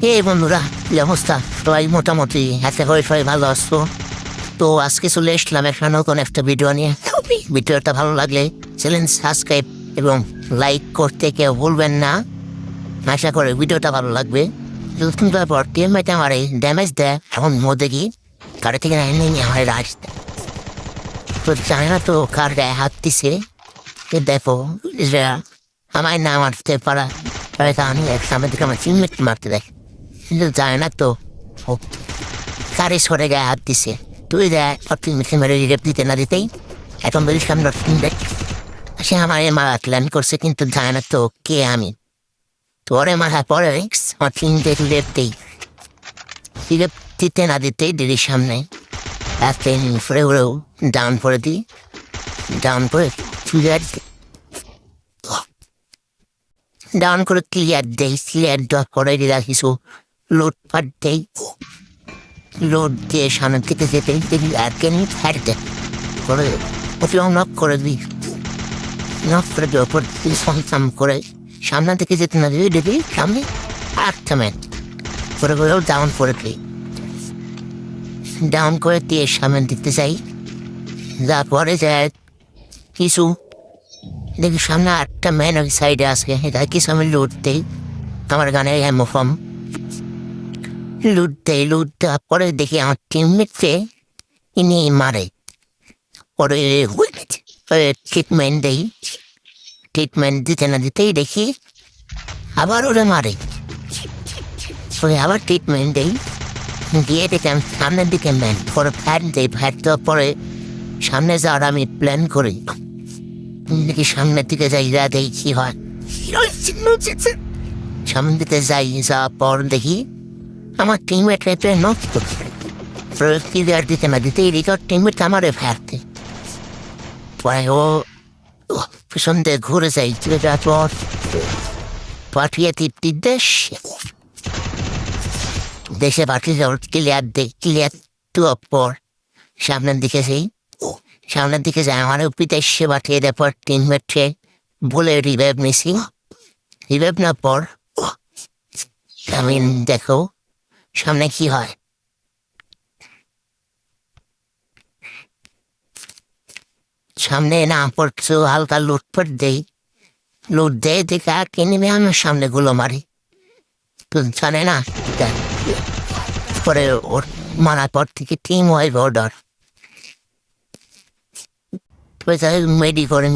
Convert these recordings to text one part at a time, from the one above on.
এই বন্ধুরা, কি অবস্থা? সবাই মোটামুটি হাতে করে সবাই ভালো আসতো। তো আজকে চলে এসলাম নতুন একটা ভিডিও নিয়ে। ভিডিওটা ভালো লাগলে চ্যানেল সাবস্ক্রাইব এবং লাইক করতে কেউ ভুলবেন না। আশা করে ভিডিওটা ভালো লাগবে। পর টিমমেট আমার এই ড্যামেজ দেয়, এখন মধ্যে গিয়ে কারে থেকে নিয়ে আমার রাজ দেয়। তো জানি না তো কার গায়ে হাত দিছে। দেখো আমার না মারতে পারা, আমি এক সামনে থেকে আমার টিমমেট মারতে দেয়, কিন্তু জানে না তো কারে সরে গায়ে হাত দিছে। তুই দেয় টিমমেটকে মেরে রেপ দিতে না দিতেই এখন বলিস আমরা টিমমেট। সে আমার মারা প্ল্যান করছে, কিন্তু জানে না তো কে আমি। তোরে মারা পরে আমার টিমমেট রেপ দিই, রেপ দিতে না দিতেই দিদির সামনে একটা ফ্রে উড়েও ডাউন করে দিই। ডাউন করে ক্লিয়ার ডাউন করে ক্লিয়ার দেই। ক্লিয়ার দেওয়ার পরে দিদা কিছু লুটপাট দেই। লোড দিয়ে সামনের থেকে যেতে দেখি আর কেন ফ্যাটে করে ওকে নক করে দিই। নক করে দেওয়ার পর সাম করে সামনে থেকে যেতে না দিবি দেখি সামনে আটটা ম্যান করে করেও ডাউন করে দিই। ডাউন করে দিয়ে সামনে দিতে চাই, তারপরে যায় কিছু দেখি সামনে আটটা ম্যান ওই সাইডে আসে। এটা কিছু আমি লুট দিই, আমার গানে হ্যামোফম লুট দেয়। লুট দেওয়ার পরে দেখি আমার টিমমেটকে ইনি মারে। পরে ট্রিটমেন্ট দেই। ট্রিটমেন্ট দিতে না দিতেই দেখি আবার ওরা মারে। পরে আবার ট্রিটমেন্ট দেই, দিয়ে দেখি আমি সামনের দিকে ম্যান পরে ফ্যাট দেই। ফ্যাট দেওয়ার পরে সামনে যাওয়ার আমি প্ল্যান করি। দেখি সামনের দিকে যাই, যা দেখি কি হয়। সামনের দিকে যাই, যাওয়ার পর দেখি আমার টিমমেট রেপে নষ্ট ক্লিয়ার দিতে না দিতে রিকর্ড টিমমেট আমারে ফেরতে পরে ও পিছন দিয়ে ঘুরে যাই। যাওয়ার পর পাঠিয়ে তৃপ্তি দেশে পাঠিয়ে যাওয়ার ক্লিয়ার দেয়। ক্লিয়ার দেওয়ার পর সামনের দিকে যাই। সামনের দিকে যাই, আমার বিদেশে পাঠিয়ে দেওয়ার পর টিমমেটকে বলে রিভাইভ নিছি। রিভাইভ নেওয়ার পর আমি দেখো সামনে কি হয়। সামনে না পড়ছো হালকা লুটপাট দেই। লুট দেয় দেখে আর কে নেমে আমার সামনে গুলো মারি। তো জানে না পরে ওর মারার পর থেকে টিম ওয়াইজ অর্ডার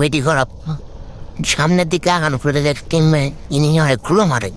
মেডি করা সামনের দিকে আগানো করে দেখ টিম ইনি অনেকগুলো মারে।